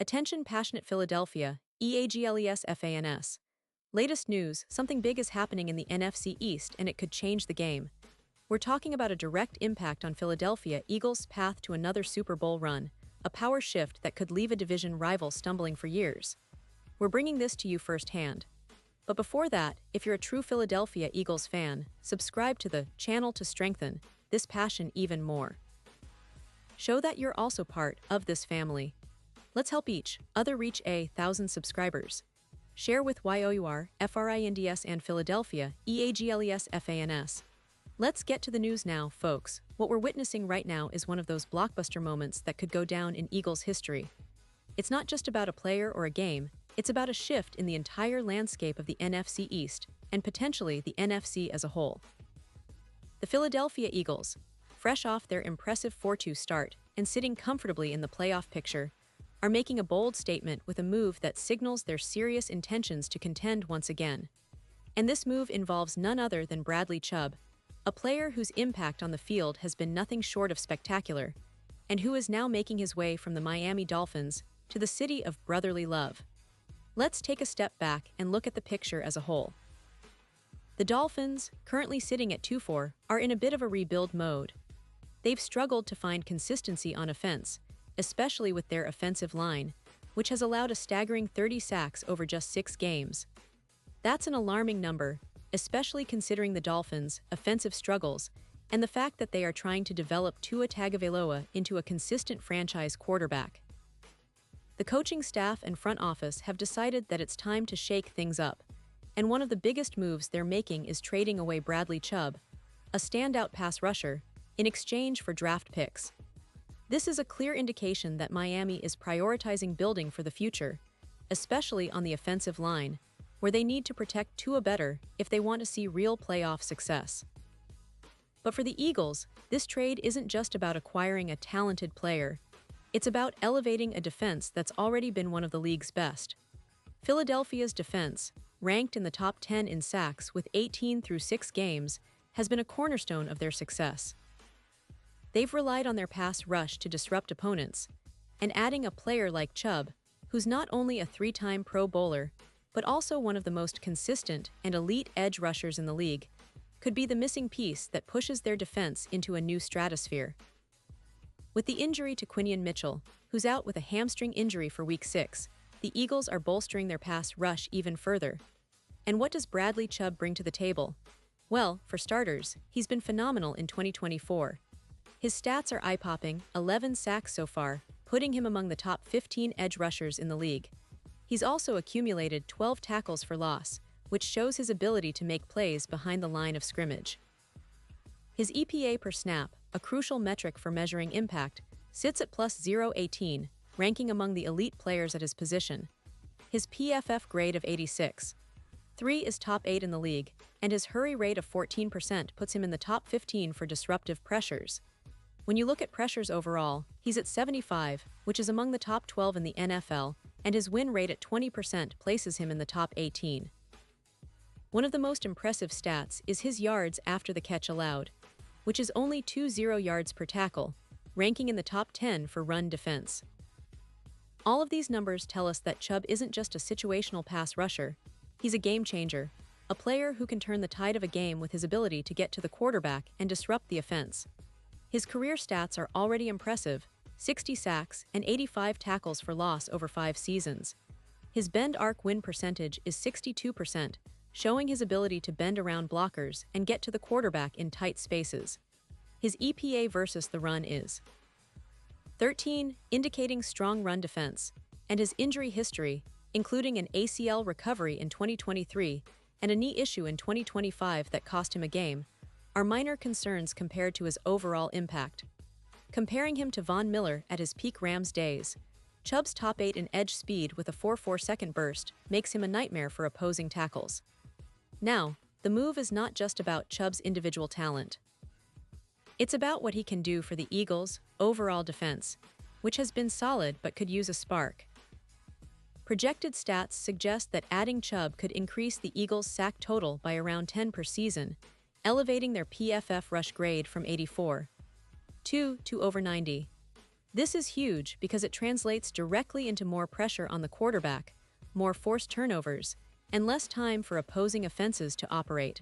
Attention passionate Philadelphia, EAGLES. Latest news, something big is happening in the NFC East and it could change the game. We're talking about a direct impact on Philadelphia Eagles' path to another Super Bowl run, a power shift that could leave a division rival stumbling for years. We're bringing this to you firsthand. But before that, if you're a true Philadelphia Eagles fan, subscribe to the channel to strengthen this passion even more. Show that you're also part of this family. Let's help each other reach 1,000 subscribers. Share with YOUR, FRINDS and Philadelphia, EAGLES. Let's get to the news now, folks. What we're witnessing right now is one of those blockbuster moments that could go down in Eagles history. It's not just about a player or a game, it's about a shift in the entire landscape of the NFC East, and potentially the NFC as a whole. The Philadelphia Eagles, fresh off their impressive 4-2 start and sitting comfortably in the playoff picture, are making a bold statement with a move that signals their serious intentions to contend once again. And this move involves none other than Bradley Chubb, a player whose impact on the field has been nothing short of spectacular, and who is now making his way from the Miami Dolphins to the city of brotherly love. Let's take a step back and look at the picture as a whole. The Dolphins, currently sitting at 2-4, are in a bit of a rebuild mode. They've struggled to find consistency on offense, especially with their offensive line, which has allowed a staggering 30 sacks over just 6 games. That's an alarming number, especially considering the Dolphins' offensive struggles and the fact that they are trying to develop Tua Tagovailoa into a consistent franchise quarterback. The coaching staff and front office have decided that it's time to shake things up, and one of the biggest moves they're making is trading away Bradley Chubb, a standout pass rusher, in exchange for draft picks. This is a clear indication that Miami is prioritizing building for the future, especially on the offensive line, where they need to protect Tua better if they want to see real playoff success. But for the Eagles, this trade isn't just about acquiring a talented player. It's about elevating a defense that's already been one of the league's best. Philadelphia's defense, ranked in the top 10 in sacks with 18 through 6 games, has been a cornerstone of their success. They've relied on their pass rush to disrupt opponents, and adding a player like Chubb, who's not only a 3-time Pro Bowler, but also one of the most consistent and elite edge rushers in the league, could be the missing piece that pushes their defense into a new stratosphere. With the injury to Quinion Mitchell, who's out with a hamstring injury for Week 6, the Eagles are bolstering their pass rush even further. And what does Bradley Chubb bring to the table? Well, for starters, he's been phenomenal in 2024. His stats are eye-popping, 11 sacks so far, putting him among the top 15 edge rushers in the league. He's also accumulated 12 tackles for loss, which shows his ability to make plays behind the line of scrimmage. His EPA per snap, a crucial metric for measuring impact, sits at plus 0.18, ranking among the elite players at his position. His PFF grade of 86.3 is top 8 in the league, and his hurry rate of 14% puts him in the top 15 for disruptive pressures. When you look at pressures overall, he's at 75, which is among the top 12 in the NFL, and his win rate at 20% places him in the top 18. One of the most impressive stats is his yards after the catch allowed, which is only 20 yards per tackle, ranking in the top 10 for run defense. All of these numbers tell us that Chubb isn't just a situational pass rusher, he's a game changer, a player who can turn the tide of a game with his ability to get to the quarterback and disrupt the offense. His career stats are already impressive, 60 sacks and 85 tackles for loss over 5 seasons. His bend arc win percentage is 62%, showing his ability to bend around blockers and get to the quarterback in tight spaces. His EPA versus the run is 13, indicating strong run defense, and his injury history, including an ACL recovery in 2023 and a knee issue in 2025 that cost him a game, are minor concerns compared to his overall impact. Comparing him to Von Miller at his peak Rams days, Chubb's top 8 in edge speed with a 4.4 second burst makes him a nightmare for opposing tackles. Now, the move is not just about Chubb's individual talent. It's about what he can do for the Eagles' overall defense, which has been solid but could use a spark. Projected stats suggest that adding Chubb could increase the Eagles' sack total by around 10 per season, elevating their PFF rush grade from 84.2 to over 90. This is huge because it translates directly into more pressure on the quarterback, more forced turnovers, and less time for opposing offenses to operate.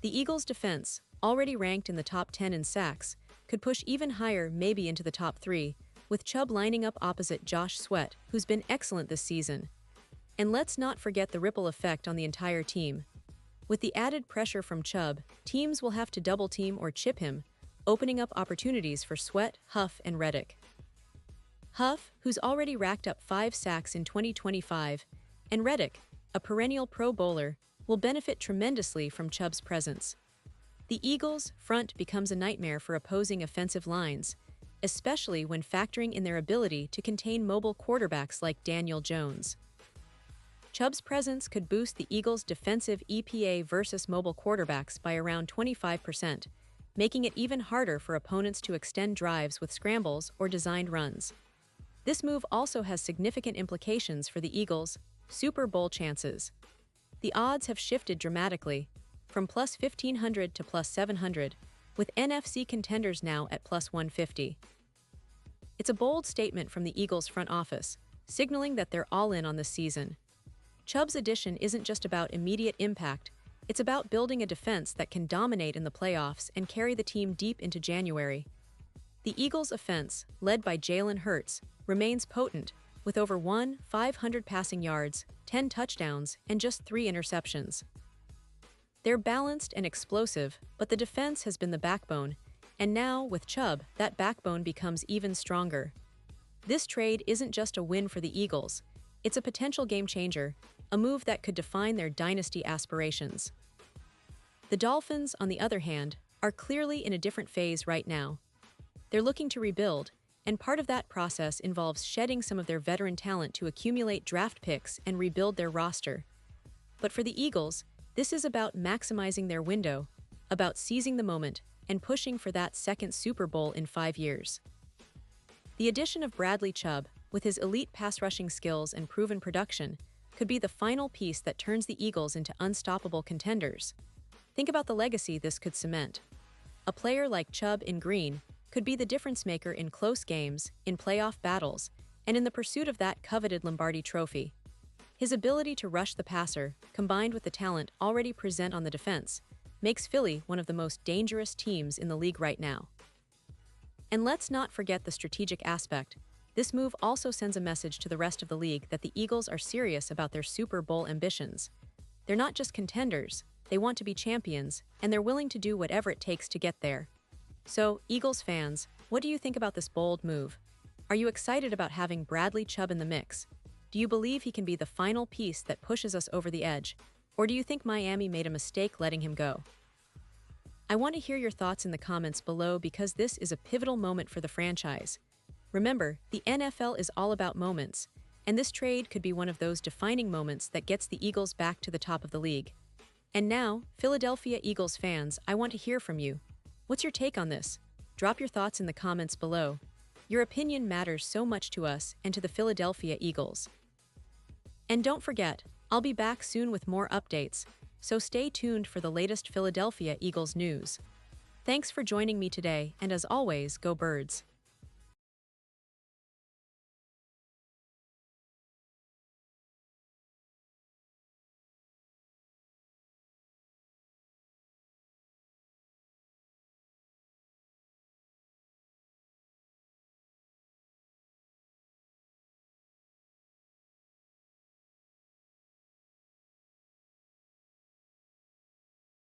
The Eagles' defense, already ranked in the top 10 in sacks, could push even higher, maybe into the top 3, with Chubb lining up opposite Josh Sweat, who's been excellent this season. And let's not forget the ripple effect on the entire team. With the added pressure from Chubb, teams will have to double-team or chip him, opening up opportunities for Sweat, Huff, and Reddick. Huff, who's already racked up 5 sacks in 2025, and Reddick, a perennial Pro Bowler, will benefit tremendously from Chubb's presence. The Eagles' front becomes a nightmare for opposing offensive lines, especially when factoring in their ability to contain mobile quarterbacks like Daniel Jones. Chubb's presence could boost the Eagles' defensive EPA versus mobile quarterbacks by around 25%, making it even harder for opponents to extend drives with scrambles or designed runs. This move also has significant implications for the Eagles' Super Bowl chances. The odds have shifted dramatically, from plus 1,500 to plus 700, with NFC contenders now at plus 150. It's a bold statement from the Eagles' front office, signaling that they're all in on this season. Chubb's addition isn't just about immediate impact, it's about building a defense that can dominate in the playoffs and carry the team deep into January. The Eagles' offense, led by Jalen Hurts, remains potent, with over 500 passing yards, 10 touchdowns, and just 3 interceptions. They're balanced and explosive, but the defense has been the backbone, and now, with Chubb, that backbone becomes even stronger. This trade isn't just a win for the Eagles, it's a potential game-changer, a move that could define their dynasty aspirations. The Dolphins, on the other hand, are clearly in a different phase right now. They're looking to rebuild, and part of that process involves shedding some of their veteran talent to accumulate draft picks and rebuild their roster. But for the Eagles, this is about maximizing their window, about seizing the moment, and pushing for that second Super Bowl in 5 years. The addition of Bradley Chubb, with his elite pass-rushing skills and proven production, could be the final piece that turns the Eagles into unstoppable contenders. Think about the legacy this could cement. A player like Chubb in green could be the difference-maker in close games, in playoff battles, and in the pursuit of that coveted Lombardi trophy. His ability to rush the passer, combined with the talent already present on the defense, makes Philly one of the most dangerous teams in the league right now. And let's not forget the strategic aspect. This move also sends a message to the rest of the league that the Eagles are serious about their Super Bowl ambitions. They're not just contenders, they want to be champions, and they're willing to do whatever it takes to get there. So, Eagles fans, what do you think about this bold move? Are you excited about having Bradley Chubb in the mix? Do you believe he can be the final piece that pushes us over the edge? Or do you think Miami made a mistake letting him go? I want to hear your thoughts in the comments below because this is a pivotal moment for the franchise. Remember, the NFL is all about moments, and this trade could be one of those defining moments that gets the Eagles back to the top of the league. And now, Philadelphia Eagles fans, I want to hear from you. What's your take on this? Drop your thoughts in the comments below. Your opinion matters so much to us and to the Philadelphia Eagles. And don't forget, I'll be back soon with more updates, so stay tuned for the latest Philadelphia Eagles news. Thanks for joining me today, and as always, go Birds.